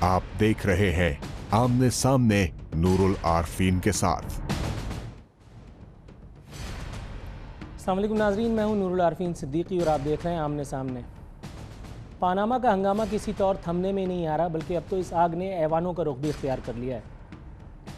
आप देख रहे हैं आमने सामने नूरुल आरफीन के साथ। अस्सलाम वालेकुम नाज़रीन, मैं हूं नूरुल आरफीन सिद्दीकी और आप देख रहे हैं आमने सामने। पानामा का हंगामा किसी तौर थमने में नहीं आ रहा, बल्कि अब तो इस आग ने ऐवानों का रुख भी इख्तियार कर लिया है।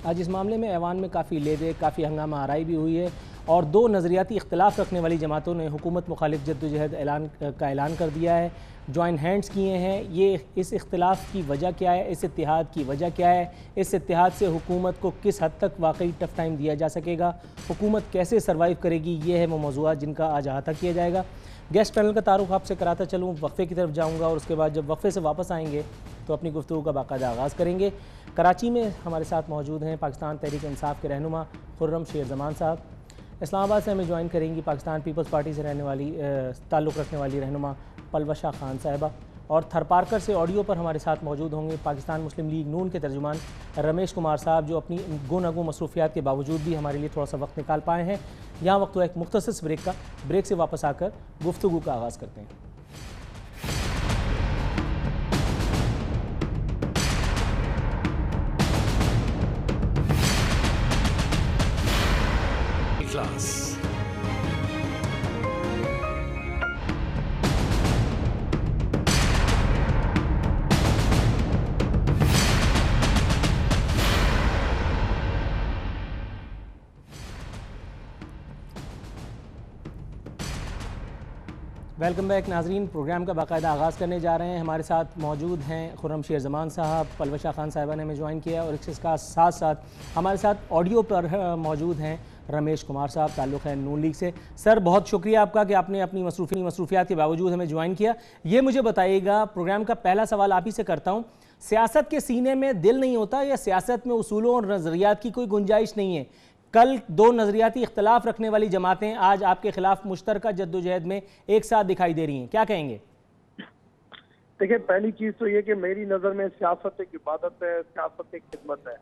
आज इस मामले में ऐवान में काफ़ी लेदे, काफ़ी हंगामा आराई भी हुई है और दो नज़रियाती इख्तलाफ रखने वाली जमातों ने हुकूमत मुखालिफ जद्दोजहद ऐलान कर दिया है, जॉइंट हैंड्स किए हैं। ये इस इख्तलाफ की वजह क्या है, इस इत्तेहाद की वजह क्या है, इस इत्तेहाद से हुकूमत को किस हद तक वाकई टफ टाइम दिया जा सकेगा, हुकूमत कैसे सर्वाइव करेगी, ये है वो मौज़ूआत जिनका आज अहाता किया जाएगा। गेस्ट पैनल का तारुफ आपसे कराता चलूँ, वक्फे की तरफ जाऊँगा और उसके बाद जब वक्फे से वापस आएंगे तो अपनी गुफ्तगू का बाकायदा आगाज़ करेंगे। कराची में हमारे साथ मौजूद हैं पाकिस्तान तहरीक इंसाफ के रहनुमा खुर्रम शेर ज़मान साहब। इस्लामाबाद से हमें ज्वाइन करेंगी पाकिस्तान पीपल्स पार्टी से रहने वाली ताल्लुक़ रखने वाली रहनुमा पलवशा खान साहिबा। और थरपारकर से ऑडियो पर हमारे साथ मौजूद होंगे पाकिस्तान मुस्लिम लीग नून के तर्जुमान रमेश कुमार साहब, जो अपनी गो मसरूफियात के बावजूद भी हमारे लिए थोड़ा सा वक्त निकाल पाए हैं। यहाँ वक्त हुआ एक मुख्तसर ब्रेक का। ब्रेक से वापस आकर गुफ्तगू का आगाज़ करते हैं। वेलकम बैक नाजरीन। प्रोग्राम का बाकायदा आगाज़ करने जा रहे हैं। हमारे साथ मौजूद हैं खुर्रम शेर ज़मान साहब, पलवशा खान साहिबा ने हमें ज्वाइन किया और इसके साथ साथ हमारे साथ ऑडियो पर मौजूद हैं रमेश कुमार साहब, ताल्लुक़ है नून लीग से। सर, बहुत शुक्रिया आपका कि आपने अपनी मसरूफियात के बावजूद हमें ज्वाइन किया। ये मुझे बताइएगा, प्रोग्राम का पहला सवाल आप ही से करता हूँ, सियासत के सीने में दिल नहीं होता या सियासत में उसूलों और नज़रियात की कोई गुंजाइश नहीं है? कल दो नज़रियाती इख्तलाफ रखने वाली जमातें आज आपके खिलाफ मुश्तरका जद्दोजहद में एक साथ दिखाई दे रही हैं, क्या कहेंगे? देखिए, पहली चीज तो ये कि मेरी नज़र में सियासत एक इबादत है, सियासत एक खिदमत है,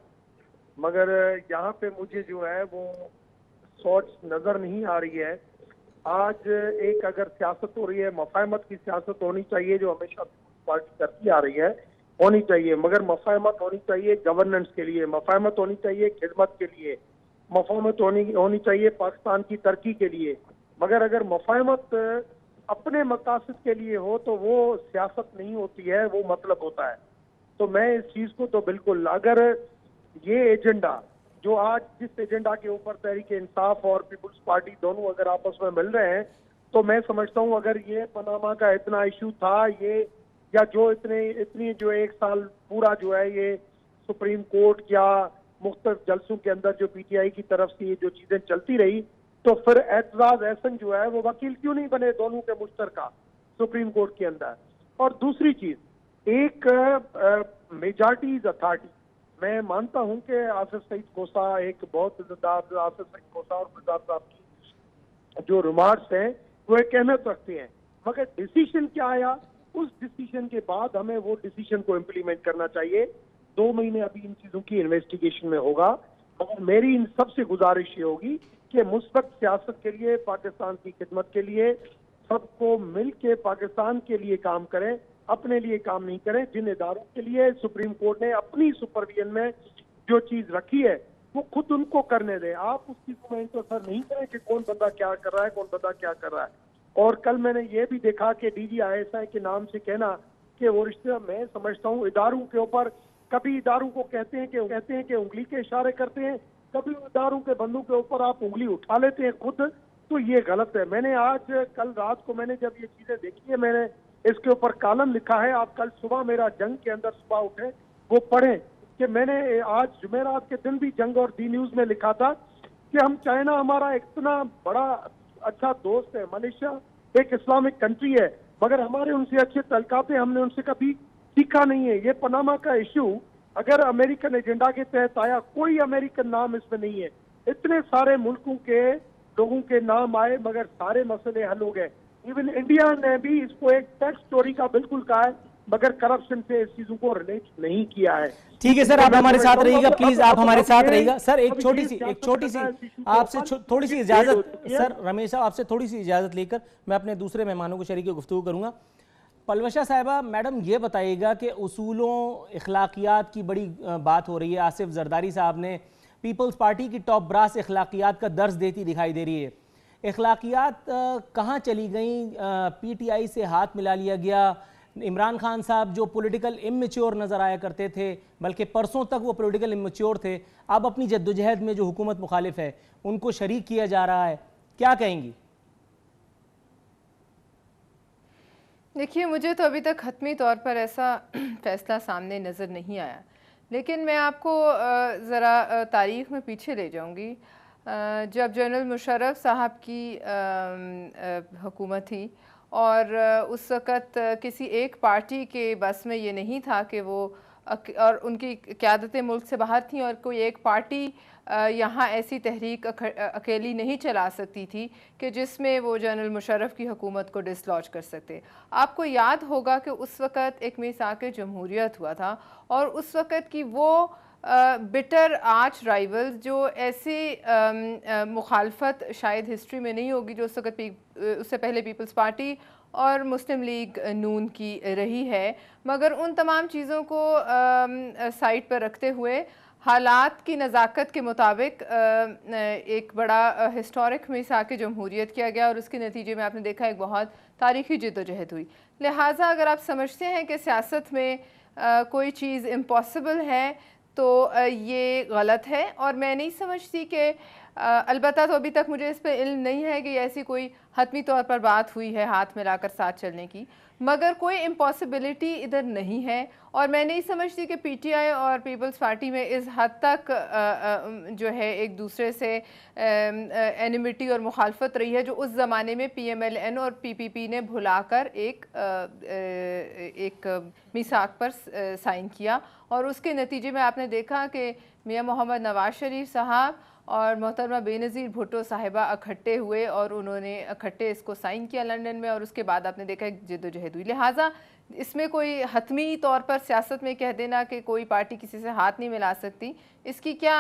मगर यहाँ पे मुझे जो है वो सोच नजर नहीं आ रही है। आज एक अगर सियासत हो रही है, मफाहमत की सियासत होनी चाहिए जो हमेशा पार्टी करती आ रही है, होनी चाहिए, मगर मफाहमत होनी चाहिए गवर्नेंस के लिए, मफाहमत होनी चाहिए खिदमत के लिए, मफाहमत होनी चाहिए पाकिस्तान की तरक्की के लिए। मगर अगर मफाहमत अपने मकासद के लिए हो तो वो सियासत नहीं होती है, वो मतलब होता है। तो मैं इस चीज को तो बिल्कुल, अगर ये एजेंडा जो आज जिस एजेंडा के ऊपर तहरीक इंसाफ और पीपुल्स पार्टी दोनों अगर आपस में मिल रहे हैं, तो मैं समझता हूँ अगर ये पनामा का इतना इशू था, ये या जो इतनी जो एक साल पूरा जो है ये सुप्रीम कोर्ट या मुख्तलिफ जलसों के अंदर जो पीटीआई की तरफ से ये जो चीजें चलती रही, तो फिर एतजाज एहसन जो है वो वकील क्यों नहीं बने दोनों के मुश्तरका सुप्रीम कोर्ट के अंदर। और दूसरी चीज, एक मेजॉरिटीज अथॉरिटी, मैं मानता हूं कि आसिफ सईद कोसा एक बहुत इज्जतदार, आसिफ सईद कोसा और गुलजार साहब की जो रिमार्क्स हैं वो एक अहमियत रखते हैं, मगर डिसीजन क्या आया, उस डिसीजन के बाद हमें वो डिसीजन को इम्प्लीमेंट करना चाहिए। 2 महीने अभी इन चीजों की इन्वेस्टिगेशन में होगा, मगर मेरी इन सबसे गुजारिश ये होगी कि मुस्बत सियासत के लिए, पाकिस्तान की खिदमत के लिए सबको मिल के पाकिस्तान के लिए काम करें, अपने लिए काम नहीं करें। जिन इदारों के लिए सुप्रीम कोर्ट ने अपनी सुपरविजन में जो चीज रखी है वो खुद उनको करने दें। आप उस चीज में इंटरफेयर नहीं करें कि कौन बंदा क्या कर रहा है, कौन बंदा क्या कर रहा है। और कल मैंने ये भी देखा कि DGISI के नाम से कहना कि वो रिश्ते, मैं समझता हूँ इदारों के ऊपर, कभी इदारों को कहते हैं कि उंगली के इशारे करते हैं, कभी इदारों के बंदों के ऊपर आप उंगली उठा लेते हैं खुद, तो ये गलत है। मैंने आज कल रात को मैंने जब ये चीजें देखी है, मैंने इसके ऊपर कॉलम लिखा है, आप कल सुबह मेरा जंग के अंदर सुबह उठे वो पढ़ें कि मैंने आज जुमेरात के दिन भी जंग और दी न्यूज में लिखा था कि हम, चाइना हमारा इतना बड़ा अच्छा दोस्त है, मलेशिया एक इस्लामिक कंट्री है, मगर हमारे उनसे अच्छे तल्काते हमने उनसे कभी सीखा नहीं है। ये पनामा का इशू अगर अमेरिकन एजेंडा के तहत आया, कोई अमेरिकन नाम इसमें नहीं है, इतने सारे मुल्कों के लोगों के नाम आए मगर सारे मसले हल हो गए। इवन इंडिया ने भी इसको एक टैक्स चोरी का बिल्कुल कहा है, मगर करप्शन से इस चीजों को रिलेट नहीं किया है। ठीक है सर, आप हमारे साथ रहिएगा प्लीज, आप हमारे साथ रहिएगा। सर एक छोटी सी आपसे थोड़ी सी इजाजत, सर रमेश साहब आपसे थोड़ी सी इजाजत लेकर मैं अपने दूसरे मेहमानों को शरीक गुफ्तगू करूंगा। पलवशा साहिबा, मैडम ये बताइएगा कि उसूलों अखलाकियात की बड़ी बात हो रही है। आसिफ जरदारी साहब ने पीपल्स पार्टी की टॉप ब्रास अखलाकियात का दर्ज देती दिखाई दे रही है। अखलाकियात कहाँ चली गई? पीटीआई से हाथ मिला लिया गया। इमरान खान साहब जो पॉलिटिकल इमेच्योर नज़र आया करते थे, बल्कि परसों तक वो पॉलिटिकल इमेच्योर थे, अब अपनी जद्दोजहद में जो हुकूमत मुखालिफ है उनको शरीक किया जा रहा है, क्या कहेंगी? देखिए, मुझे तो अभी तक हतमी तौर पर ऐसा फ़ैसला सामने नज़र नहीं आया, लेकिन मैं आपको ज़रा तारीख़ में पीछे ले जाऊंगी। जब जनरल मुशर्रफ साहब की हुकूमत थी और उस वक़्त किसी एक पार्टी के बस में ये नहीं था कि वो और उनकी क़यादतें मुल्क से बाहर थीं और कोई एक पार्टी यहाँ ऐसी तहरीक अकेली नहीं चला सकती थी कि जिसमें वो जनरल मुशर्रफ की हुकूमत को डिसलॉज कर सकते। आपको याद होगा कि उस वक़्त एक मीसाक जमहूरियत हुआ था और उस वक़्त की वो बिटर आर्च राइवल्स जो ऐसी मुखालफत शायद हिस्ट्री में नहीं होगी जो उस वक़्त उससे पहले पीपल्स पार्टी और मुस्लिम लीग नून की रही है, मगर उन तमाम चीज़ों को साइड पर रखते हुए हालात की नज़ाकत के मुताबिक एक बड़ा हिस्टोरिक मीसाक जमहूरियत किया गया और उसके नतीजे में आपने देखा एक बहुत तारीख़ी जद्दोजहद हुई। लिहाजा अगर आप समझते हैं कि सियासत में कोई चीज़ इम्पॉसिबल है तो ये गलत है, और मैं नहीं समझती कि अलबत्ता तो अभी तक मुझे इस पर इल्म नहीं है कि ऐसी कोई हतमी तौर पर बात हुई है हाथ मिलाकर साथ चलने की, मगर कोई इम्पॉसिबिलिटी इधर नहीं है। और मैं नहीं समझती कि पीटीआई और पीपल्स पार्टी में इस हद तक जो है एक दूसरे से एनिमिटी और मुखालफत रही है जो उस ज़माने में पीएमएलएन और पीपीपी ने भुलाकर एक मीसाक पर साइन किया, और उसके नतीजे में आपने देखा कि मियां मोहम्मद नवाज शरीफ साहब और मोहतरमा बेनज़ीर भुट्टो साहिबा इकट्ठे हुए और उन्होंने इकट्ठे इसको साइन किया लंदन में, और उसके बाद आपने देखा एक जद्दोजहद हुई। लिहाजा इसमें कोई हतमी तौर पर सियासत में कह देना कि कोई पार्टी किसी से हाथ नहीं मिला सकती, इसकी क्या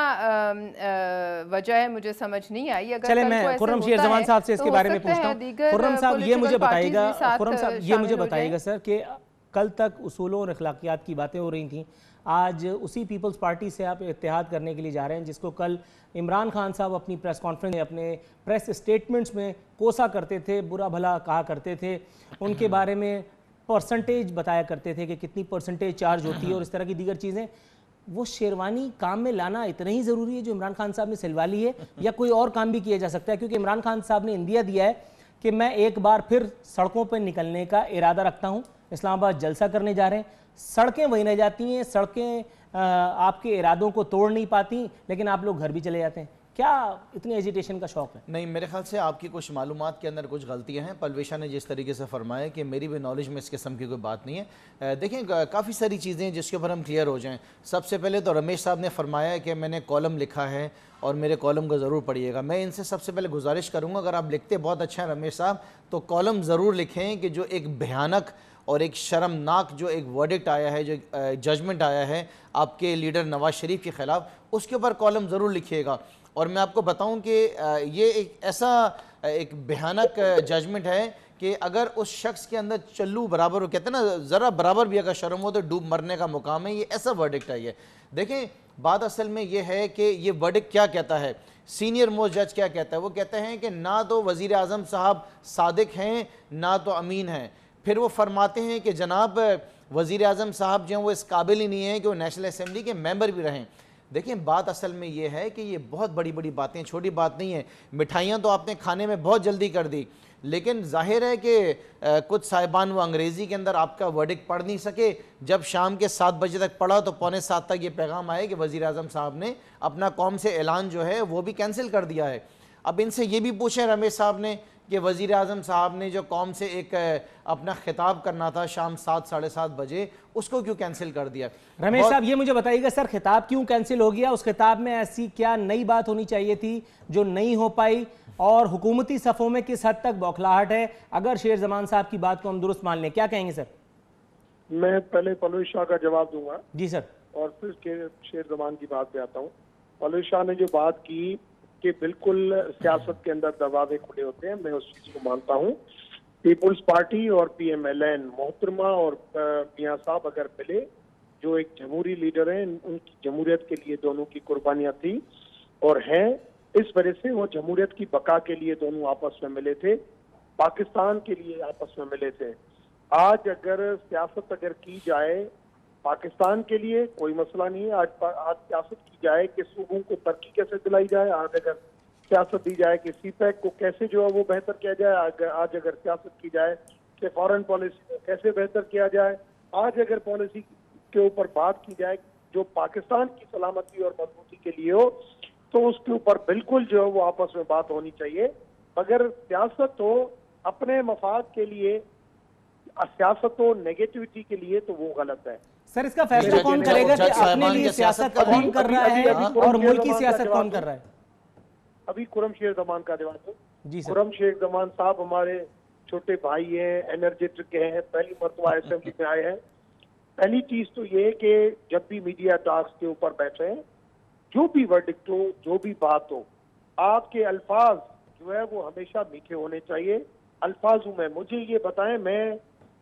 वजह है मुझे समझ नहीं आई। अगर चले मैं खुर्रम शेर जमान साहब से इसके बारे में पूछता हूँ। खुर्रम साहब ये मुझे बताइएगा, खुर्रम साहब ये मुझे बताइएगा सर कि कल तक उसूलों और अखलाकियात की बातें हो रही थी, आज उसी पीपल्स पार्टी से आप इत्तेहाद करने के लिए जा रहे हैं जिसको कल इमरान खान साहब अपनी प्रेस कॉन्फ्रेंस में, अपने प्रेस स्टेटमेंट्स में कोसा करते थे, बुरा भला कहा करते थे, उनके बारे में परसेंटेज बताया करते थे कि कितनी परसेंटेज चार्ज होती है और इस तरह की दीगर चीज़ें। वो शेरवानी काम में लाना इतना ही ज़रूरी है जो इमरान खान साहब ने सिलवा ली है, या कोई और काम भी किया जा सकता है? क्योंकि इमरान खान साहब ने इंदिया दिया है कि मैं एक बार फिर सड़कों पर निकलने का इरादा रखता हूँ, इस्लामाबाद जलसा करने जा रहे हैं। सड़कें वहीं रह जाती हैं, सड़कें आपके इरादों को तोड़ नहीं पाती, लेकिन आप लोग घर भी चले जाते हैं। क्या इतनी एजिटेशन का शौक है? नहीं, मेरे ख्याल से आपकी कुछ मालूमात के अंदर कुछ गलतियां हैं। पलवेशा ने जिस तरीके से फरमाया कि मेरी भी नॉलेज में इस किस्म की कोई बात नहीं है। देखें, काफ़ी सारी चीज़ें हैं जिसके ऊपर हम क्लियर हो जाएं। सबसे पहले तो रमेश साहब ने फरमाया कि मैंने कॉलम लिखा है और मेरे कॉलम को ज़रूर पढ़िएगा। मैं इनसे सबसे पहले गुजारिश करूँगा, अगर आप लिखते बहुत अच्छा है रमेश साहब, तो कॉलम ज़रूर लिखें कि जो एक भयानक और एक शर्मनाक जो एक वर्डिक्ट आया है, जो जजमेंट आया है आपके लीडर नवाज शरीफ के ख़िलाफ़, उसके ऊपर कॉलम ज़रूर लिखिएगा। और मैं आपको बताऊं कि ये एक ऐसा एक भयानक जजमेंट है कि अगर उस शख्स के अंदर चल्लू बराबर हो, कहते हैं ना, ज़रा बराबर भी अगर शर्म हो तो डूब मरने का मुकाम है, ये ऐसा वर्डिक्ट है ये। देखें, बात असल में ये है कि ये वर्डिक्ट क्या कहता है, सीनियर मोस्ट जज क्या कहता है। वो कहते हैं कि ना तो वज़ीर आज़म साहब सादिक हैं ना तो अमीन हैं। फिर वो फरमाते हैं कि जनाब वज़ीर आज़म साहब जो हैं वो इस काबिल ही नहीं है कि वो नेशनल असम्बली के मेंबर भी रहें। देखें, बात असल में ये है कि ये बहुत बड़ी बड़ी बातें, छोटी बात नहीं है। मिठाइयाँ तो आपने खाने में बहुत जल्दी कर दी, लेकिन जाहिर है कि कुछ साहिबान वो अंग्रेज़ी के अंदर आपका वर्डिक्ट पढ़ नहीं सके। जब शाम के 7 बजे तक पढ़ा तो 6:45 तक ये पैगाम आया कि वज़ीर आज़म साहब ने अपना कौम से ऐलान जो है वो भी कैंसिल कर दिया है। अब इनसे ये भी पूछें रमेश साहब ने कि वज़ीर आज़म साहब ने जो कौम से एक अपना खिताब करना था शाम 7 साढ़े 7 बजे, उसको क्यों कैंसिल कर दिया? रमेश साहब ये मुझे बताइएगा सर, खिताब क्यों कैंसिल हो गया? उस खिताब में ऐसी क्या नई बात होनी चाहिए थी जो नहीं हो पाई, और हुकूमती सफ़ों में किस हद तक बौखलाहट है अगर शेर जमान साहब की बात को हम दुरुस्त मान लें? क्या कहेंगे सर? मैं पहले परवेज शाह का जवाब दूंगा जी सर, और फिर शेर जमान की बात पे आता हूँ। परवेज शाह ने जो बात की कि बिल्कुल सियासत के अंदर दरवाजे खुले होते हैं, मैं उस चीज को मानता हूँ। पीपुल्स पार्टी और PMLN मोहतरमा और मियां साहब अगर मिले, जो एक जमहूरी लीडर हैं, उनकी जमहूरियत के लिए दोनों की कुर्बानियां थी और हैं, इस वजह से वो जमहूरियत की बका के लिए दोनों आपस में मिले थे, पाकिस्तान के लिए आपस में मिले थे। आज अगर सियासत अगर की जाए पाकिस्तान के लिए, कोई मसला नहीं है। आज सियासत की जाए कि सूबों को तरक्की कैसे दिलाई जाए, आज अगर सियासत दी जाए कि CPEC को कैसे जो है वो बेहतर किया जाए, आज अगर सियासत की जाए कि फॉरेन पॉलिसी को कैसे बेहतर किया जाए, आज अगर पॉलिसी के ऊपर बात की जाए जो पाकिस्तान की सलामती और मजबूती के लिए हो, तो उसके ऊपर बिल्कुल जो है वो आपस में बात होनी चाहिए। अगर सियासत हो अपने मफाद के लिए, सियासत हो नेगेटिविटी के लिए, तो वो गलत है। सर इसका फैसला कौन करेगा कि अपने लिए सियासत कौन कर रहा है और मुल्क की सियासत कौन कर रहा है? अभी खुरम शेख जमान का जवाब दो। जी सर। खुरम शेख जमान साहब हमारे छोटे भाई हैं, एनर्जेटिक हैं, पहली मरतबा असेंबली में आए हैं। पहली चीज तो ये कि जब भी मीडिया टास्क के ऊपर बैठे हैं, जो भी वर्डिक्ट हो, जो भी बात हो, आपके अल्फाज जो है वो हमेशा मीठे होने चाहिए। अल्फाजों में मुझे ये बताएं, मैं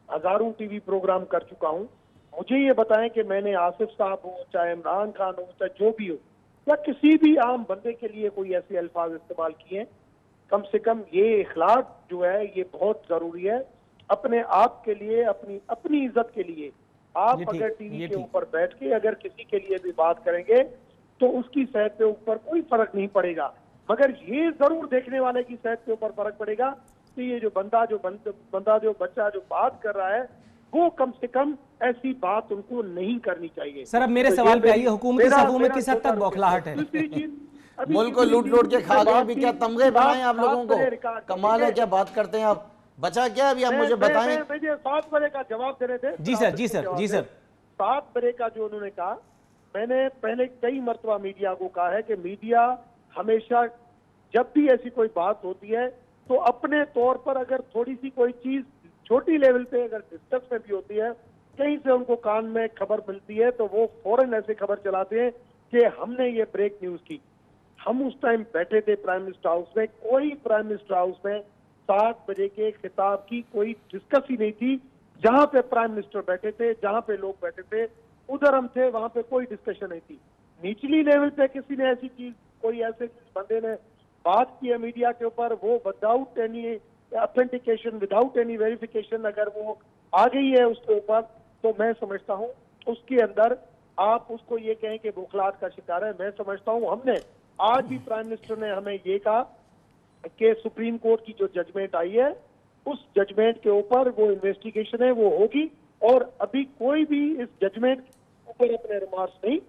हजारों टीवी प्रोग्राम कर चुका हूँ, मुझे ये बताएं कि मैंने आसिफ साहब हो, चाहे इमरान खान हो, चाहे जो भी हो, या किसी भी आम बंदे के लिए कोई ऐसे अल्फाज इस्तेमाल किए। कम से कम ये इखलाक जो है ये बहुत जरूरी है अपने आप के लिए, अपनी इज्जत के लिए। आप अगर टीवी के ऊपर बैठ के अगर किसी के लिए भी बात करेंगे तो उसकी सेहत के ऊपर कोई फर्क नहीं पड़ेगा, मगर ये जरूर देखने वाले की सेहत के ऊपर फर्क पड़ेगा कि ये जो बच्चा जो बात कर रहा है वो कम से कम ऐसी बात उनको नहीं करनी चाहिए। सर अब मेरे सवाल पे आइए, हुकूमती सफों में किस हद तक बौखलाहट है? दूसरी चीज, मुल्क को लूट के खा गए, अभी क्या तमगे बनाए आप लोगों को? कमाल है, क्या बात करते हैं आप? बचा क्या अभी आप मुझे बताएं? मुझे 7 बजे का जवाब देने थे। जी सर, जी सर, जी सर। 7 बजे का जो उन्होंने कहा, मैंने पहले कई मरतबा मीडिया को कहा है कि मीडिया हमेशा जब भी ऐसी कोई बात होती है तो अपने तौर पर अगर थोड़ी सी कोई चीज छोटी लेवल पे अगर डिस्कस में भी होती है, कहीं से उनको कान में खबर मिलती है तो वो फौरन ऐसे खबर चलाते हैं कि हमने ये ब्रेक न्यूज की। हम उस टाइम बैठे थे प्राइम मिनिस्टर हाउस में, कोई प्राइम मिनिस्टर हाउस में 7 बजे के खिताब की कोई डिस्कस ही नहीं थी। जहां पे प्राइम मिनिस्टर बैठे थे, जहां पे लोग बैठे थे, उधर हम थे, वहां पे कोई डिस्कशन नहीं थी। निचली लेवल पे किसी ने ऐसी चीज, कोई ऐसे बंदे ने बात की है मीडिया के ऊपर, वो without any authentication, without any verification अगर वो आ गई है उसके ऊपर, तो मैं समझता हूँ उसके अंदर आप उसको ये कहें कि बौखलाहट का शिकार है। मैं समझता हूँ हमने आज भी प्राइम मिनिस्टर ने हमें ये कहा कि सुप्रीम कोर्ट की जो जजमेंट आई है उस जजमेंट के ऊपर वो इन्वेस्टिगेशन है वो होगी, और अभी कोई भी इस जजमेंट के ऊपर अपने रिमार्क्स नहीं,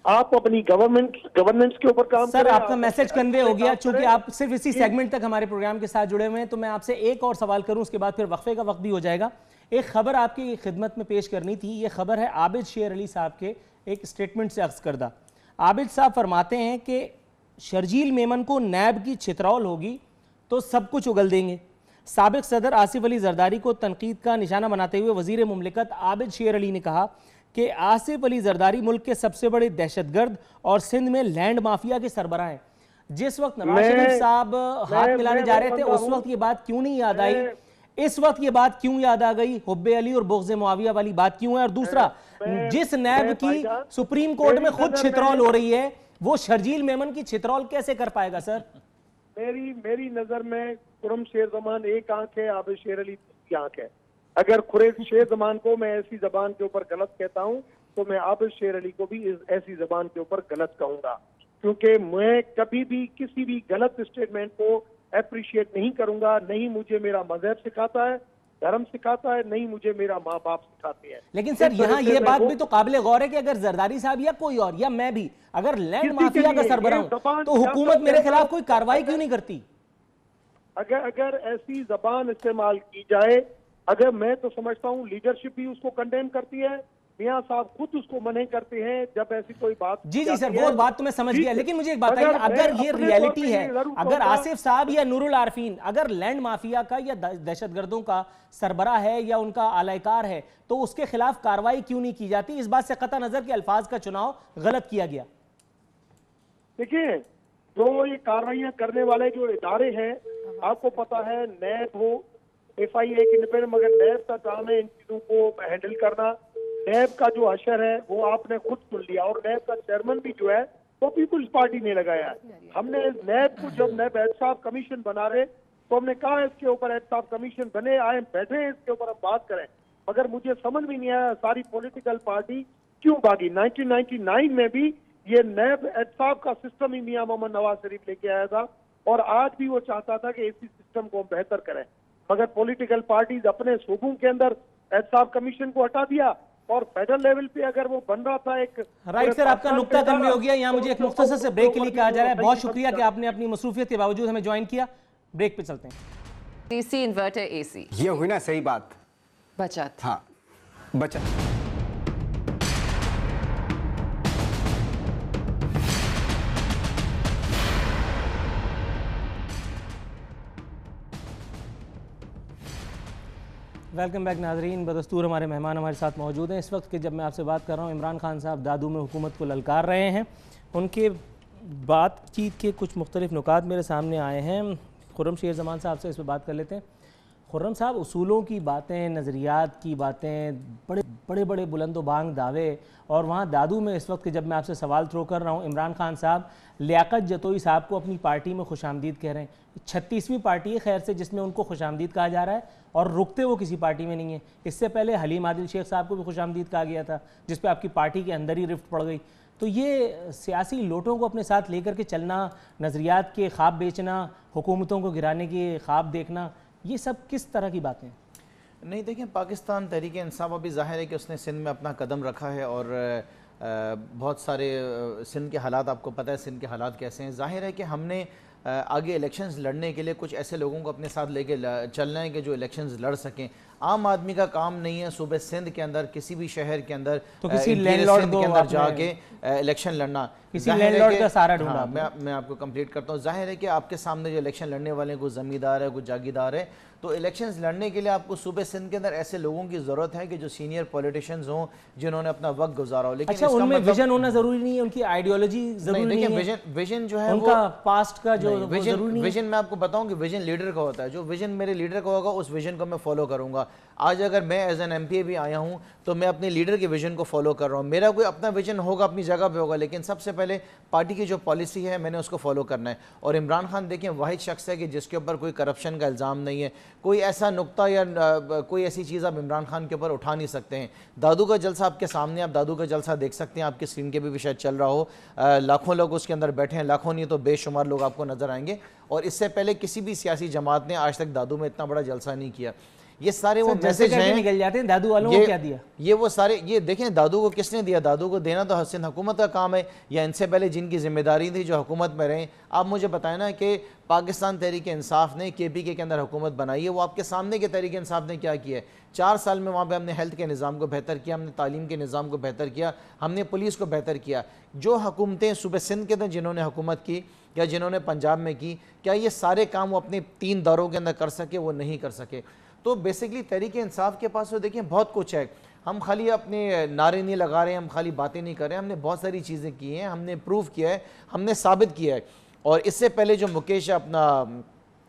आप अपनी गवर्नेंस के ऊपर काम सर करें। आपका मैसेज कन्वे हो गया। चूंकि आप सिर्फ इसी सेगमेंट तक हमारे प्रोग्राम के साथ जुड़े हुए हैं, तो मैं आपसे एक और सवाल करूं, उसके बाद फिर वक्फे का वक्त भी हो जाएगा। एक खबर आपकी खिदमत में पेश करनी थी। ये खबर है आबिद शेर अली साहब के एक स्टेटमेंट से अख्ज़ करदा। आबिद साहब फरमाते हैं कि शर्जील मेमन को नैब की छितरौल होगी तो सब कुछ उगल देंगे। साबिक सदर आसिफ अली जरदारी को तनकीद का निशाना बनाते हुए वजीर मुमलिकत आबिद शेर अली ने कहा कि आसिफ अली जरदारी मुल्क के सबसे बड़े दहशतगर्द और सिंध में लैंड माफिया के सरबराह हैं। जिस वक्त नवाज शरीफ साहब हाथ मिलाने जा रहे थे उस वक्त ये बात क्यों नहीं याद आई? इस वक्त ये बात क्यों याद आ गई? हुब्बे अली और बुग़्ज़े मुआविया वाली बात क्यों है? और दूसरा, जिस नैब की सुप्रीम कोर्ट में खुद छितरौल हो रही है, वो शर्जील मेमन की छितरौल कैसे कर पाएगा? सर मेरी नजर में खुरम शेर जमान एक आंख है, आबिद शेर अली दूसरी आंख है। अगर खुरेश शेर जमान को मैं ऐसी जबान के ऊपर गलत कहता हूं तो मैं आबिद शेर अली को भी ऐसी जबान के ऊपर गलत कहूंगा, क्योंकि मैं कभी भी किसी भी गलत स्टेटमेंट को अप्रिशिएट नहीं करूंगा। नहीं मुझे मेरा मजहब सिखाता है, धर्म सिखाता है, नहीं मुझे मेरा माँ बाप सिखाते हैं। लेकिन सर यहाँ ये बात भी तो काबिल गौर है कि अगर जरदारी साहब या कोई और या मैं भी अगर लैंड माफिया का सरबराह हूं तो हुकूमत मेरे खिलाफ कोई कार्रवाई क्यों नहीं करती? अगर ऐसी जबान इस्तेमाल की जाए, अगर मैं तो समझता हूँ लीडरशिप भी उसको कंडेम करती है, मियां साहब खुद उसको मना करते हैं जब ऐसी कोई बात। जी जी सर, वो बात तो मैं समझ गया, लेकिन मुझे एक बात बताइए, अगर ये रियलिटी है, अगर आसिफ साहब या नूरुल आरफीन अगर लैंड माफिया का या दहशतगर्दों का सरबराह है या उनका आलायकार है, तो उसके खिलाफ कार्रवाई क्यों नहीं की जाती? इस बात से कतई नजर के अल्फाज का चुनाव गलत किया गया। देखिए, जो ये कार्रवाइयां करने वाले जो इदारे हैं, आपको पता है नैब हो, FI एक इंडिपेंडेंट, मगर नैब का काम है इन चीजों को हैंडल करना। नैब का जो अशर है वो आपने खुद सुन लिया, और नैब का चेयरमैन भी जो है वो पीपुल्स पार्टी ने लगाया है। हमने नैब को, जब नैब एहतसाब कमीशन बना रहे तो हमने कहा इसके ऊपर एहतसाब कमीशन बने, आए बैठे हैं, इसके ऊपर हम बात करें। मगर मुझे समझ में नहीं आया सारी पॉलिटिकल पार्टी क्यों भागी। 1999 में भी ये नैब एहतसाब का सिस्टम ही मियां मोहम्मद नवाज शरीफ लेके आया था, और आज भी वो चाहता था कि इसी सिस्टम को हम बेहतर करें। मगर पॉलिटिकल पार्टीज अपने सूबों के अंदर एहतसाब कमीशन को हटा दिया, और फेडरल लेवल पे अगर वो बन रहा था एक राइट सर, आपका नुक्ता कन्वे हो गया। यहाँ मुझे एक मुख्तसर से ब्रेक के लिए कहा जा रहा है। बहुत शुक्रिया कि आपने अपनी मसरूफियत के बावजूद हमें ज्वाइन किया। ब्रेक पे चलते हैं। DC इन्वर्टर AC ये हुई ना सही बात। बचत। हाँ, बचत। वेलकम बैक नाजरीन। बदस्तूर हमारे मेहमान हमारे साथ मौजूद हैं इस वक्त के जब मैं आपसे बात कर रहा हूँ। इमरान खान साहब दादू में हुकूमत को ललकार रहे हैं। उनके बातचीत के कुछ मुख्तलिफ नुकात मेरे सामने आए हैं। खुर्रम शेर जमान साहब से इस पर बात कर लेते हैं। खुर्रम साहब, उसूलों की बातें, नज़रियात की बातें, बड़े बड़े बुलंदोबांग दावे, और वहाँ दादू में इस वक्त के जब मैं आपसे सवाल थ्रो कर रहा हूँ, इमरान खान साहब लियाकत जतोई साहब को अपनी पार्टी में खुशामदीद कह रहे हैं। 36वीं पार्टी है खैर से जिसमें उनको खुशामदीद कहा जा रहा है, और रुकते वो किसी पार्टी में नहीं है। इससे पहले हलीम आदिल शेख साहब को भी खुशामदीद कहा गया था, जिस पर आपकी पार्टी के अंदर ही रिफ्ट पड़ गई। तो ये सियासी लोटों को अपने साथ लेकर के चलना, नज़रियात के ख्वाब बेचना, हुकूमतों को गिराने के ख्वाब देखना, ये सब किस तरह की बातें? नहीं, देखिए, पाकिस्तान तहरीक इंसाफ अभी जाहिर है कि उसने सिंध में अपना कदम रखा है, और बहुत सारे सिंध के हालात आपको पता है, सिंध के हालात कैसे हैं। जाहिर है कि हमने आगे इलेक्शंस लड़ने के लिए कुछ ऐसे लोगों को अपने साथ लेके चलना है कि जो इलेक्शंस लड़ सकें। आम आदमी का काम नहीं है सूबे सिंध के अंदर, किसी भी शहर के अंदर, तो किसी लैंडलॉर्ड के अंदर जाके इलेक्शन लड़ना, किसी लैंडलॉर्ड का सहारा ढूंढना। मैं आपको कंप्लीट करता हूँ। जाहिर है कि आपके सामने जो इलेक्शन लड़ने वाले हैं, कुछ जमींदार है, कुछ जागीरदार है, तो इलेक्शंस लड़ने के लिए आपको सूबे सिंध के अंदर ऐसे लोगों की जरूरत है कि जो सीनियर पॉलिटिशियंस हों, जिन्होंने अपना वक्त गुजारा हो। लेकिन अच्छा, उनमें विजन होना जरूरी नहीं है, उनकी आइडियोलॉजी जरूरी नहीं है। विजन जो है उनका पास्ट का जो विजन मैं आपको बताऊं कि विजन लीडर का होता है। जो विजन मेरे लीडर का होगा उस विजन को मैं फॉलो करूंगा। आज अगर मैं एज एन MP भी आया हूं तो मैं अपने लीडर के विजन को फॉलो कर रहा हूं। मेरा कोई अपना विजन होगा, अपनी जगह पे होगा, लेकिन सबसे पहले पार्टी की जो पॉलिसी है मैंने उसको फॉलो करना है। और इमरान खान देखिए वाहिद शख्स है कि जिसके ऊपर कोई करप्शन का इल्ज़ाम नहीं है, कोई ऐसा नुक्ता या कोई ऐसी चीज़ आप इमरान खान के ऊपर उठा नहीं सकते हैं। दादू का जलसा आपके सामने, आप दादू का जलसा देख सकते हैं, आपकी स्क्रीन के भी शायद चल रहा हो। लाखों लोग उसके अंदर बैठे हैं, लाखों नहीं तो बेशुमार लोग आपको नजर आएंगे। और इससे पहले किसी भी सियासी जमात ने आज तक दादू में इतना बड़ा जलसा नहीं किया। ये सारे वो मैसेज हैं, निकल जाते हैं। दादू वालों को क्या दिया? ये वो सारे, ये देखें दादू को किसने दिया? दादू को देना तो सिंध हुकूमत का काम है, या इनसे पहले जिनकी जिम्मेदारी थी जो हुकूमत में रहे। आप मुझे बताएं ना कि पाकिस्तान तहरीक इंसाफ ने KPK के अंदर हुकूमत बनाई है, वो आपके सामने के तहरीक इंसाफ ने क्या किया है? 4 साल में वहाँ पे हमने हेल्थ के निज़ाम को बेहतर किया, हमने तालीम के निज़ाम को बेहतर किया, हमने पुलिस को बेहतर किया। जो हुकूमतें सूबे सिंध के अंदर जिन्होंने हुकूमत की या जिन्होंने पंजाब में की, क्या ये सारे काम वो अपने 3 दौरों के अंदर कर सके? वो नहीं कर सके। तो बेसिकली तहरीक इंसाफ के पास तो देखिए बहुत कुछ है। हम खाली अपने नारे नहीं लगा रहे हैं, हम खाली बातें नहीं कर रहे हैं, हमने बहुत सारी चीज़ें की हैं, हमने प्रूव किया है, हमने साबित किया है। और इससे पहले जो मुकेश अपना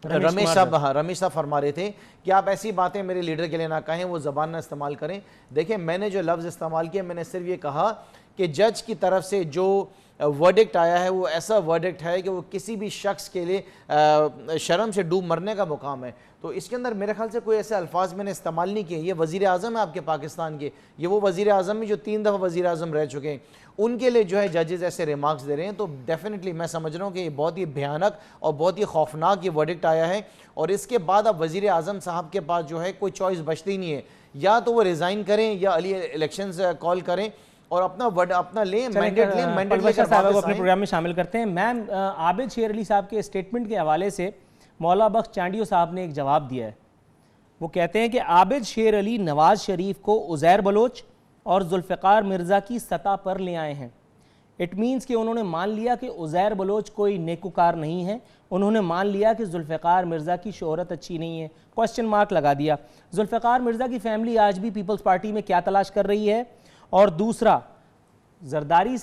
रमेश साहब फरमा रहे थे कि आप ऐसी बातें मेरे लीडर के लिए ना कहें, वो ज़बान ना इस्तेमाल करें। देखिए, मैंने जो लफ्ज़ इस्तेमाल किया, मैंने सिर्फ ये कहा कि जज की तरफ से जो वर्डिक्ट आया है वो ऐसा वर्डिक्ट है कि वो किसी भी शख्स के लिए शर्म से डूब मरने का मुकाम है। तो इसके अंदर मेरे ख्याल से कोई ऐसे अल्फाज मैंने इस्तेमाल नहीं किए। ये वज़ीर आज़म है आपके पाकिस्तान के, ये वो वज़ीर आज़म है जो 3 दफ़ा वज़ीर आज़म रह चुके हैं, उनके लिए जो है जजेस ऐसे रिमार्क्स दे रहे हैं। तो डेफिनेटली मैं समझ रहा हूँ कि ये बहुत ही भयानक और बहुत ही खौफनाक ये वर्डिक्ट आया है। और इसके बाद अब वज़ीर आज़म साहब के पास जो है कोई चॉइस बचती नहीं है, या तो वो रिज़ाइन करें या अली इलेक्शंस कॉल करें और अपना लें मैंडेट लें। मैंडेट साहब को अपने प्रोग्राम में शामिल करते हैं। मैम, आबिद शेर अली साहब के स्टेटमेंट के हवाले से मौला बख्श चांडियो साहब ने एक जवाब दिया है। वो कहते हैं कि आबिद शेर अली नवाज शरीफ को उज़ैर बलोच और जुल्फ़िकार मिर्ज़ा की सतह पर ले आए हैं। इट मीन्स कि उन्होंने मान लिया कि उज़ैर बलोच कोई नेकुकार नहीं है, उन्होंने मान लिया कि जुल्फ़िकार मिर्ज़ा की शोहरत अच्छी नहीं है, क्वेश्चन मार्क लगा दिया। जुल्फ़िकार मिर्ज़ा की फैमिली आज भी पीपल्स पार्टी में क्या तलाश कर रही है? और दूसरा, जरदारी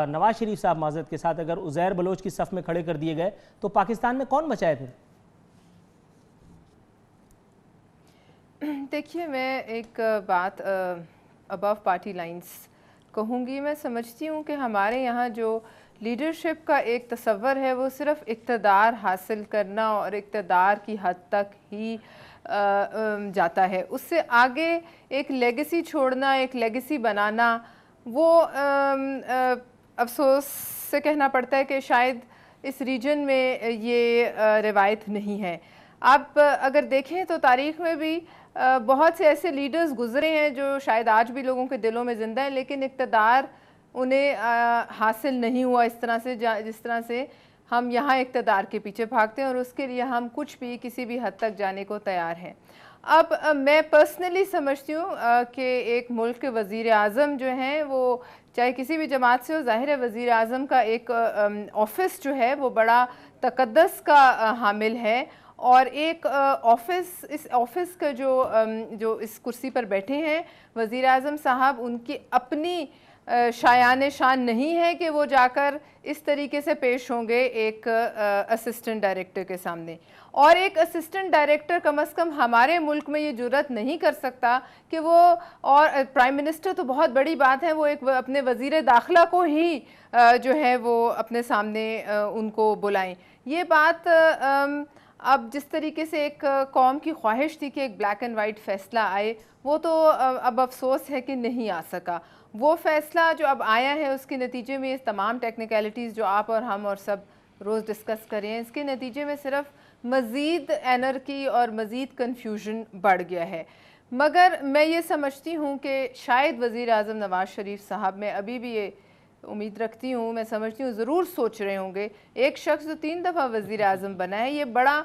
नवाज शरीफ साहब माजरत के साथ अगर उज़ैर बलोच की सफ़ में खड़े कर दिए गए तो पाकिस्तान में कौन बचाए फिर? देखिए, मैं एक बात अबव पार्टी लाइंस कहूँगी। मैं समझती हूँ कि हमारे यहाँ जो लीडरशिप का एक तस्वर है वो सिर्फ़ इक़्तिदार हासिल करना और इक़्तिदार की हद तक ही जाता है। उससे आगे एक लेगेसी छोड़ना, एक लेगेसी बनाना, वो अफसोस से कहना पड़ता है कि शायद इस रीजन में ये रिवायत नहीं है। आप अगर देखें तो तारीख़ में भी बहुत से ऐसे लीडर्स गुज़रे हैं जो शायद आज भी लोगों के दिलों में ज़िंदा हैं, लेकिन इक़्तिदार उन्हें हासिल नहीं हुआ इस तरह से जिस तरह से हम यहाँ इक़्तिदार के पीछे भागते हैं, और उसके लिए हम कुछ भी किसी भी हद तक जाने को तैयार हैं। अब मैं पर्सनली समझती हूँ कि एक मुल्क के वज़ीर आज़म जो हैं वो चाहे किसी भी जमात से हो, ज़ाहिर है वज़ीर आज़म का एक ऑफ़िस जो है वो बड़ा तक़द्दस का हामिल है, और एक ऑफ़िस, इस ऑफ़िस का जो इस कुर्सी पर बैठे हैं वज़ीर आज़म साहब, उनकी अपनी शायान शान नहीं है कि वो जाकर इस तरीके से पेश होंगे एक असिस्टेंट डायरेक्टर के सामने। और एक असिस्टेंट डायरेक्टर कम से कम हमारे मुल्क में ये जुर्रत नहीं कर सकता कि वो, और प्राइम मिनिस्टर तो बहुत बड़ी बात है, वो एक अपने वज़ीर दाखिला को ही जो है वो अपने सामने उनको बुलाएं। ये बात अब जिस तरीके से एक कौम की ख्वाहिश थी कि एक ब्लैक एंड वाइट फ़ैसला आए, वो तो अब अफसोस है कि नहीं आ सका। वो फ़ैसला जो अब आया है उसके नतीजे में इस तमाम टेक्निकलिटीज़ जो आप और हम और सब रोज़ डिस्कस कर रहे हैं, इसके नतीजे में सिर्फ मज़ीद एनर्की और मज़ीद कन्फ्यूजन बढ़ गया है। मगर मैं ये समझती हूँ कि शायद वज़ीर आज़म नवाज़ शरीफ साहब, मैं अभी भी ये उम्मीद रखती हूँ, मैं समझती हूँ ज़रूर सोच रहे होंगे, एक शख्स जो 3 दफ़ा वज़ीर आज़म बना है, ये बड़ा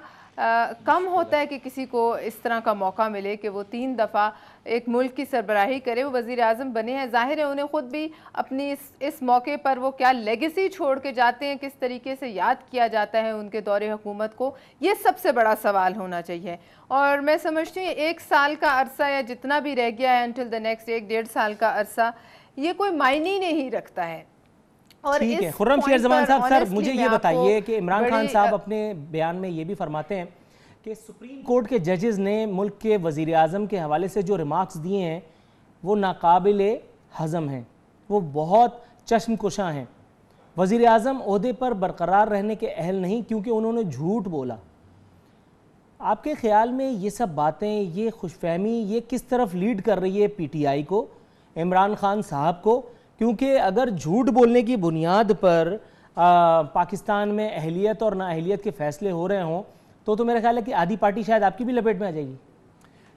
कम होता है कि किसी को इस तरह का मौका मिले कि वो 3 दफ़ा एक मुल्क की सरबराही करे। वो वज़ीर आज़म बने हैं, ज़ाहिर है उन्हें ख़ुद भी अपनी इस मौके पर वो क्या लेगेसी छोड़ के जाते हैं, किस तरीके से याद किया जाता है उनके दौरे हुकूमत को, ये सबसे बड़ा सवाल होना चाहिए। और मैं समझती हूँ 1 साल का अरसा या जितना भी रह गया है अंटिल द नेक्स्ट 1-1.5 साल का अरसा, ये कोई मायने नहीं रखता है। और ठीक है, खुर्रम शेर जमान साहब, सर मुझे ये बताइए कि इमरान खान साहब अपने बयान में ये भी फरमाते हैं कि सुप्रीम कोर्ट के जजेस ने मुल्क के वज़ीर आज़म के हवाले से जो रिमार्क्स दिए हैं वो नाकाबिले हज़म हैं, वो बहुत चश्मकुशा हैं। वज़ीर आज़म ओहदे पर बरकरार रहने के अहल नहीं क्योंकि उन्होंने झूठ बोला। आपके ख्याल में ये सब बातें, ये खुशफहमी, ये किस तरफ लीड कर रही है PTI को, इमरान खान साहब को? क्योंकि अगर झूठ बोलने की बुनियाद पर पाकिस्तान में अहलियत और नाअहलियत के फ़ैसले हो रहे हों तो मेरा ख्याल है कि आधी पार्टी शायद आपकी भी लपेट में आ जाएगी।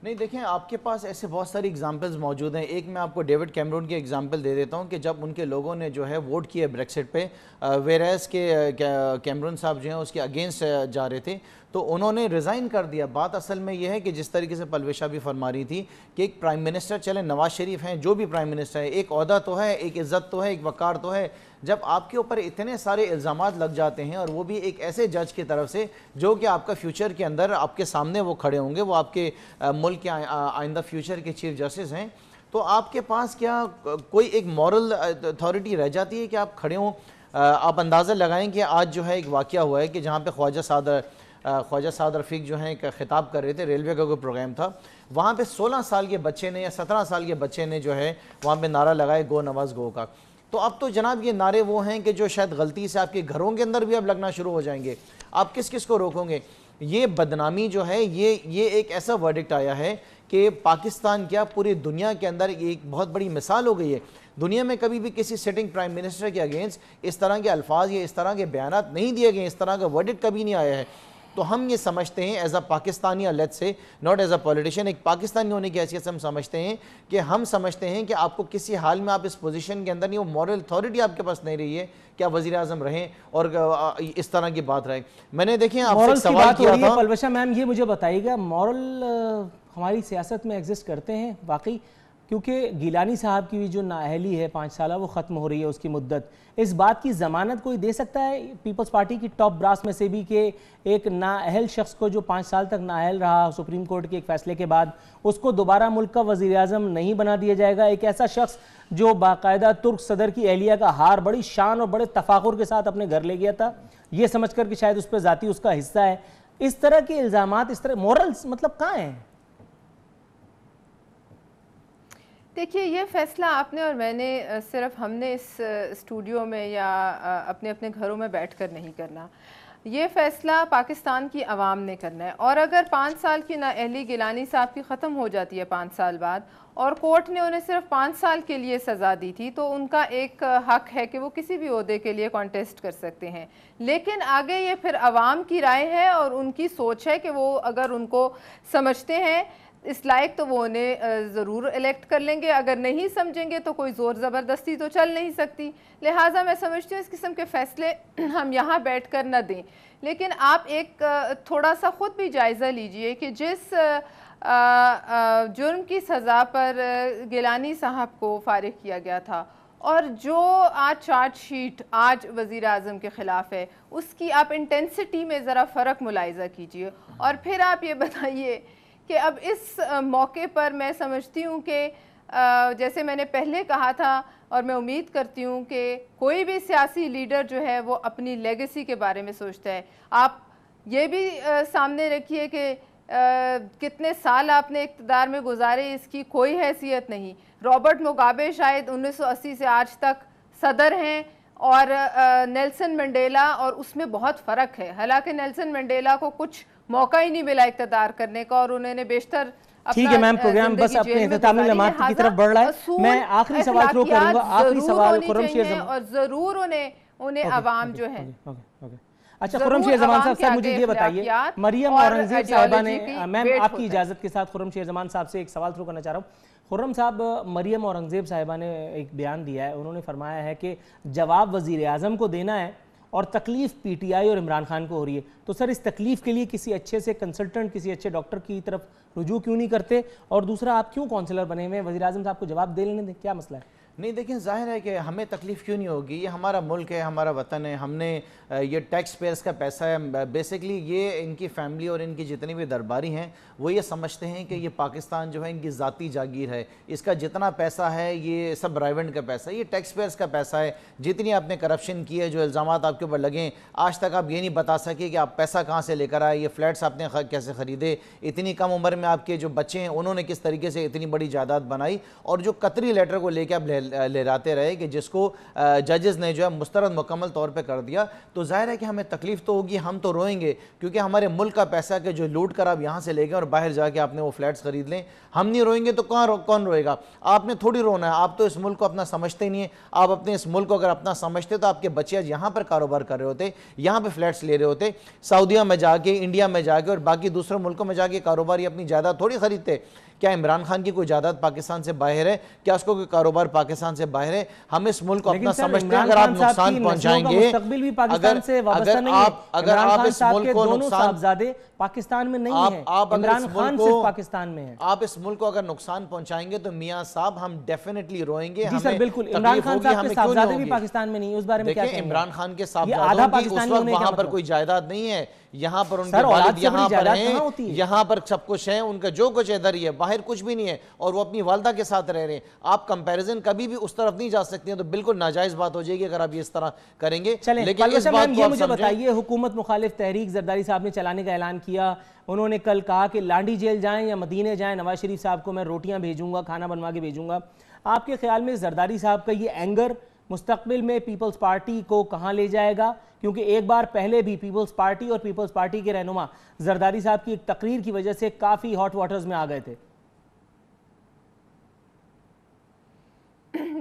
नहीं, देखें, आपके पास ऐसे बहुत सारी एग्जांपल्स मौजूद हैं। एक मैं आपको डेविड कैमरून की एग्जांपल दे देता हूं कि जब उनके लोगों ने जो है वोट किया ब्रेक्सिट पे, वेरएस के कैमरून साहब जो हैं उसके अगेंस्ट जा रहे थे, तो उन्होंने रिज़ाइन कर दिया। बात असल में यह है कि जिस तरीके से पलवेशा भी फरमा रही थी कि एक प्राइम मिनिस्टर, चले नवाज शरीफ हैं, जो भी प्राइम मिनिस्टर है, एक ओहदा तो है, एक इज़्ज़त तो है, एक वक़ार तो है। जब आपके ऊपर इतने सारे इल्ज़ामात लग जाते हैं और वो भी एक ऐसे जज की तरफ से जो कि आपका फ्यूचर के अंदर आपके सामने वो खड़े होंगे, वो आपके मुल्क के आइंदा फ्यूचर के चीफ जस्टिस हैं, तो आपके पास क्या कोई एक मॉरल अथॉरिटी रह जाती है कि आप खड़े हों? आप अंदाज़ा लगाएं कि आज जो है एक वाक़या हुआ है कि जहाँ पे ख्वाजा साद रफ़ीक जो हैं एक ख़िताब कर रहे थे, रेलवे का कोई प्रोग्राम था, वहाँ पे 16 साल के बच्चे ने या 17 साल के बच्चे ने जो है वहाँ पे नारा लगाए, गो नवाज़ गो का। तो अब तो जनाब ये नारे वो हैं कि जो शायद गलती से आपके घरों के अंदर भी अब लगना शुरू हो जाएंगे। आप किस किस को रोकोगे? ये बदनामी जो है, ये एक ऐसा वर्डिक्ट आया है कि पाकिस्तान क्या पूरी दुनिया के अंदर एक बहुत बड़ी मिसाल हो गई है। दुनिया में कभी भी किसी सिटिंग प्राइम मिनिस्टर के अगेंस्ट इस तरह के अल्फाज या इस तरह के बयानात नहीं दिए गए, इस तरह का वर्डिक्ट कभी नहीं आया है। तो हम ये समझते हैं as a Pakistani, let's say not as a politician, एक पाकिस्तानी होने की हैसियत से हम समझते हैं कि आपको किसी हाल में आप इस पोजीशन के अंदर नहीं, वो मॉरल अथॉरिटी आपके पास नहीं रही है कि आप वज़ीर आज़म रहें और इस तरह की बात रहे। मैंने देखें आपसे सवाल किया था पलवशा मैम, ये मुझे बताइएगा, मॉरल हमारी सियासत में एग्जिस्ट करते हैं वाकई? क्योंकि गिलानी साहब की भी जो नाअहली है 5 साल वो ख़त्म हो रही है उसकी मुद्दत, इस बात की ज़मानत कोई दे सकता है पीपल्स पार्टी की टॉप ब्रास में से भी कि एक नाअहल शख्स को जो 5 साल तक नाअहल रहा सुप्रीम कोर्ट के एक फ़ैसले के बाद, उसको दोबारा मुल्क का वज़ीर आज़म नहीं बना दिया जाएगा? एक ऐसा शख्स जो बाकायदा तुर्क सदर की अहलिया का हार बड़ी शान और बड़े तफाकुर के साथ अपने घर ले गया था, ये समझ कर कि शायद उस पर ज़ाती उसका हिस्सा है। इस तरह के इल्ज़ामात, इस तरह मॉरल्स मतलब कहाँ हैं? देखिए, ये फ़ैसला आपने और मैंने सिर्फ हमने इस स्टूडियो में या अपने अपने घरों में बैठकर नहीं करना। ये फ़ैसला पाकिस्तान की आवाम ने करना है। और अगर 5 साल की नाअहली गिलानी साहब की ख़त्म हो जाती है 5 साल बाद, और कोर्ट ने उन्हें सिर्फ 5 साल के लिए सज़ा दी थी, तो उनका एक हक़ है कि वो किसी भी ओहदे के लिए कॉन्टेस्ट कर सकते हैं। लेकिन आगे ये फिर आवाम की राय है और उनकी सोच है कि वो अगर उनको समझते हैं इस लायक तो वो उन्हें ज़रूर इलेक्ट कर लेंगे, अगर नहीं समझेंगे तो कोई ज़ोर ज़बरदस्ती तो चल नहीं सकती। लिहाजा मैं समझती हूँ इस किस्म के फ़ैसले हम यहाँ बैठ कर न दें। लेकिन आप एक थोड़ा सा ख़ुद भी जायज़ा लीजिए कि जिस जुर्म की सज़ा पर गिलानी साहब को फ़ारिग किया गया था और जो आज चार्जशीट आज वज़ीर आज़म के ख़िलाफ़ है, उसकी आप इंटेंसिटी में ज़रा फ़र्क मुलाहिज़ा कीजिए और फिर आप ये बताइए कि अब इस मौके पर मैं समझती हूँ कि जैसे मैंने पहले कहा था और मैं उम्मीद करती हूँ कि कोई भी सियासी लीडर जो है वो अपनी लेगेसी के बारे में सोचता है। आप ये भी सामने रखिए कि कितने साल आपने इक़्तिदार में गुजारे, इसकी कोई हैसियत नहीं। रॉबर्ट मुगाबे शायद 1980 से आज तक सदर हैं और नेल्सन मंडेला, और उसमें बहुत फ़र्क है। हालांकि नेल्सन मंडेला को कुछ मौका ही नहीं मिला इक़्तिदार करने का और उन्होंने बेशतर ठीक है मैम, प्रोग्राम बस अपने इख्तितामी लम्हात की तरफ बढ़ रहा है। मैं आखिरी सवाल थ्रो करूंगा, आखिरी सवाल खुर्रमशेर जमान, और जरूर उन्हें आवाम जो है। अच्छा खुर्रमशेर जमान साहब मुझे ये बताइए, मरियम औरंगजेब साहिबा ने, मैम आपकी इजाजत के साथ खुर्रमशेर जमान साहब से एक सवाल थ्रो करना चाह रहा हूँ। खुर्रम साहब, मरियम औरंगजेब साहिबा ने एक बयान दिया है, उन्होंने फरमाया है कि जवाब वज़ीर आज़म को देना है और तकलीफ पीटीआई और इमरान खान को हो रही है। तो सर इस तकलीफ के लिए किसी अच्छे से कंसल्टेंट, किसी अच्छे डॉक्टर की तरफ रुजू क्यों नहीं करते? और दूसरा, आप क्यों काउंसलर बने हुए हैं? वज़ीर आज़म साहब को जवाब दे लेने दें, क्या मसला है? नहीं देखिए, जाहिर है कि हमें तकलीफ़ क्यों नहीं होगी, ये हमारा मुल्क है, हमारा वतन है, हमने ये टैक्स पेयर्स का पैसा है। बेसिकली ये इनकी फैमिली और इनकी जितनी भी दरबारी हैं वो ये समझते हैं कि ये पाकिस्तान जो है इनकी ज़ाती जागीर है, इसका जितना पैसा है ये सब राइवेंट का पैसा है, ये टैक्स पेयर्स का पैसा है। जितनी आपने करप्शन की है, जो इल्ज़ामात आपके ऊपर लगें, आज तक आप ये नहीं बता सके कि आप पैसा कहाँ से लेकर आए, ये फ्लैट्स आपने कैसे ख़रीदे, इतनी कम उम्र में आपके जो बच्चे हैं उन्होंने किस तरीके से इतनी बड़ी जायदाद बनाई, और जो कतरी लेटर को लेकर आप लहराते रहे कि जिसको जजेस ने जो है मुस्तरद मुकम्मल तौर पे कर दिया, तो जाहिर है कि हमें तकलीफ तो होगी, हम तो रोएंगे, क्योंकि हमारे मुल्क का पैसा के जो लूट कर आप यहाँ से ले गए और बाहर जाके आपने वो फ्लैट्स खरीद लें। हम नहीं रोएंगे तो कौन रोएगा? आपने थोड़ी रोना है, आप तो इस मुल्क को अपना समझते नहीं है। आप अपने इस मुल्क को अगर अपना समझते तो आपके बच्चे आज यहाँ पर कारोबार कर रहे होते, यहाँ पर फ्लैट्स ले रहे होते, सऊदीया में जाके, इंडिया में जाके और बाकी दूसरे मुल्कों में जाके कारोबारी अपनी जायदाद थोड़ी खरीदते। क्या इमरान खान की कोई जायदाद पाकिस्तान से बाहर है? क्या उसको कोई कारोबार पाकिस्तान से बाहर है? हम इस मुल्क को अपना समझते हैं। अगर आप नुकसान पहुंचाएंगे, अगर आप इस मुल्क को नुकसान, पाकिस्तान में नहीं है, इमरान खान सिर्फ पाकिस्तान में है, आप इस मुल्क को अगर नुकसान पहुंचाएंगे तो मियां साहब हम डेफिनेटली रोएंगे। जी सर बिल्कुल, इमरान खान साहब के साहबजादे भी पाकिस्तान में नहीं, उस बारे में क्या कहेंगे? इमरान खान के साहबजादों की उस वक्त वहां पर कोई जायदाद नहीं है, यहाँ पर उनके वालिद यहाँ पर हैं, यहाँ पर सब कुछ है, उनका जो कुछ इधर ही है, बाहर कुछ भी नहीं है, और वो अपनी वालदा के साथ रह रहे हैं। आप कंपैरिजन कभी भी उस तरफ नहीं जा सकती हैं, तो बिल्कुल नाजायज बात हो जाएगी अगर आप ये इस तरह करेंगे। लेकिन इस बात को मुझे बताइए, हुकूमत मुखालिफ तहरीक जरदारी साहब ने चलाने का ऐलान किया, उन्होंने कल कहा कि लांडी जेल जाएं या मदीने जाएं, नवाज शरीफ साहब को मैं रोटियां भेजूंगा, खाना बनवा के भेजूंगा। आपके ख्याल में जरदारी साहब का ये एंगर मुस्तकबिल में पीपल्स पार्टी को कहां ले जाएगा? क्योंकि एक बार पहले भी पीपल्स पार्टी और पीपल्स पार्टी के रहनुमा जरदारी साहब की एक तकरीर की वजह से काफी हॉट वाटर्स में आ गए थे।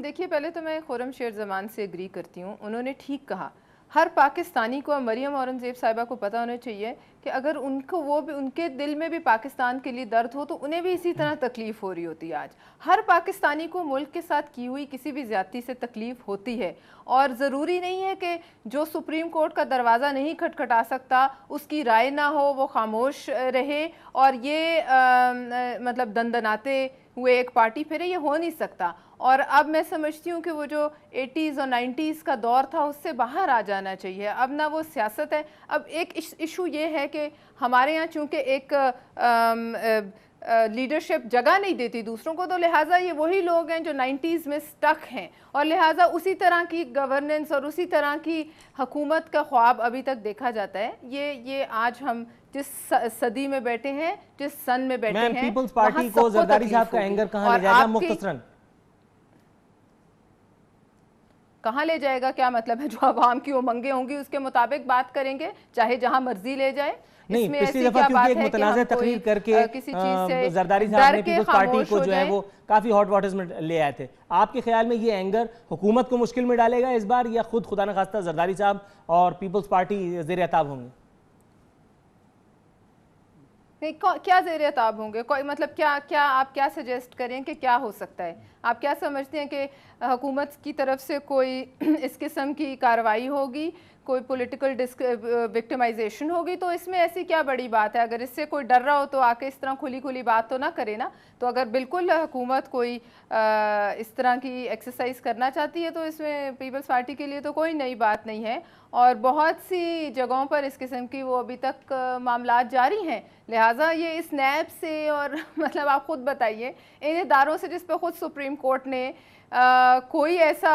देखिए, पहले तो मैं खुर्रमशेर जमान से एग्री करती हूँ, उन्होंने ठीक कहा। हर पाकिस्तानी को, मरियम औरंगजेब साहिबा को पता होना चाहिए कि अगर उनको वो भी, उनके दिल में भी पाकिस्तान के लिए दर्द हो तो उन्हें भी इसी तरह तकलीफ़ हो रही होती है। आज हर पाकिस्तानी को मुल्क के साथ की हुई किसी भी ज़्यादती से तकलीफ़ होती है, और ज़रूरी नहीं है कि जो सुप्रीम कोर्ट का दरवाज़ा नहीं खटखटा सकता उसकी राय ना हो, वो खामोश रहे और ये मतलब दंदनाते हुए एक पार्टी फिरे, ये हो नहीं सकता। और अब मैं समझती हूँ कि वो जो 80s और 90s का दौर था उससे बाहर आ जाना चाहिए। अब ना वो सियासत है, अब एक इशू ये है कि हमारे यहाँ चूँकि एक लीडरशिप जगह नहीं देती दूसरों को, तो लिहाजा ये वही लोग हैं जो 90s में स्टक हैं, और लिहाजा उसी तरह की गवर्नेंस और उसी तरह की हुकूमत का ख्वाब अभी तक देखा जाता है। ये आज हम जिस सदी में बैठे हैं, जिस सन में बैठे हैं, पीपल्स पार्टी को जरदारी साहब का एंगर कहां ले जाएगा? मुख्तसरन कहाँ ले जाएगा? क्या मतलब है? जो आवाम की उमंगें होंगी उसके मुताबिक बात करेंगे, चाहे जहाँ मर्जी ले जाए। नहीं, इसमें पिछली ऐसी दफा क्या क्योंकि बात एक है कि मुतनाज़ हम तकरीर कोई, करके किसी चीज से जरदारी डर साहब ने के पीपल्स पार्टी खामोश को हो जो है जाए? वो काफ़ी हॉट वाटर्स में ले आए थे। आपके ख्याल में ये एंगर हुकूमत को मुश्किल में डालेगा इस बार, या खुद खुदा न खास्ता जरदारी साहब और पीपल्स पार्टी ज़ेर अताब होंगे? नहीं, क्या ज़ेर अताब होंगे? कोई मतलब क्या क्या आप क्या सजेस्ट करें कि क्या हो सकता है? आप क्या समझते हैं कि हुकूमत की तरफ से कोई इस किस्म की कार्रवाई होगी, कोई पॉलिटिकल विक्टिमाइजेशन होगी? तो इसमें ऐसी क्या बड़ी बात है? अगर इससे कोई डर रहा हो तो आके इस तरह खुली खुली बात तो ना करे ना। तो अगर बिल्कुल हुकूमत कोई इस तरह की एक्सरसाइज करना चाहती है तो इसमें पीपल्स पार्टी के लिए तो कोई नई बात नहीं है, और बहुत सी जगहों पर इस किस्म की वो अभी तक मामलात जारी हैं। लिहाजा ये इस नैब से और मतलब आप खुद बताइए, इन इदारों से जिस पर खुद सुप्रीम कोर्ट ने कोई ऐसा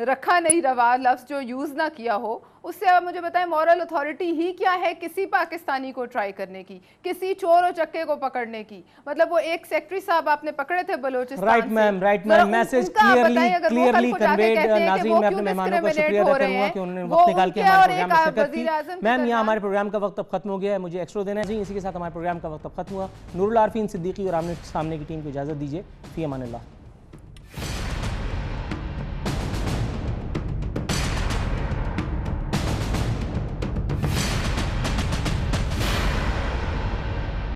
रखा नहीं रवा लफ्ज़ जो यूज़ ना किया हो, उससे आप मुझे बताएं मॉरल अथॉरिटी ही क्या है किसी पाकिस्तानी को ट्राई करने की, किसी चोर और चक्के को पकड़ने की? मतलब वो एक सेक्रेटरी साहब आपने पकड़े थे Balochistan right ma'am, right ma'am, message clearly conveyed. नाज़रीन, मैं अपने मेहमानों का शुक्रिया अदा करूंगा कि उन्होंने वक्त निकाल के हमारे प्रोग्राम में शिरकत की। मैम, यहाँ हमारे प्रोग्राम का वक्त अब खत्म हो गया है, मुझे एक्स्ट्रा देना चाहिए। इसी के साथ हमारे प्रोग्राम का वक्त अब खत्म हुआ। नूरुल आरफीन सिद्दीकी और आमने सामने की टीम को इजाज़त दीजिए। फी अमान अल्लाह।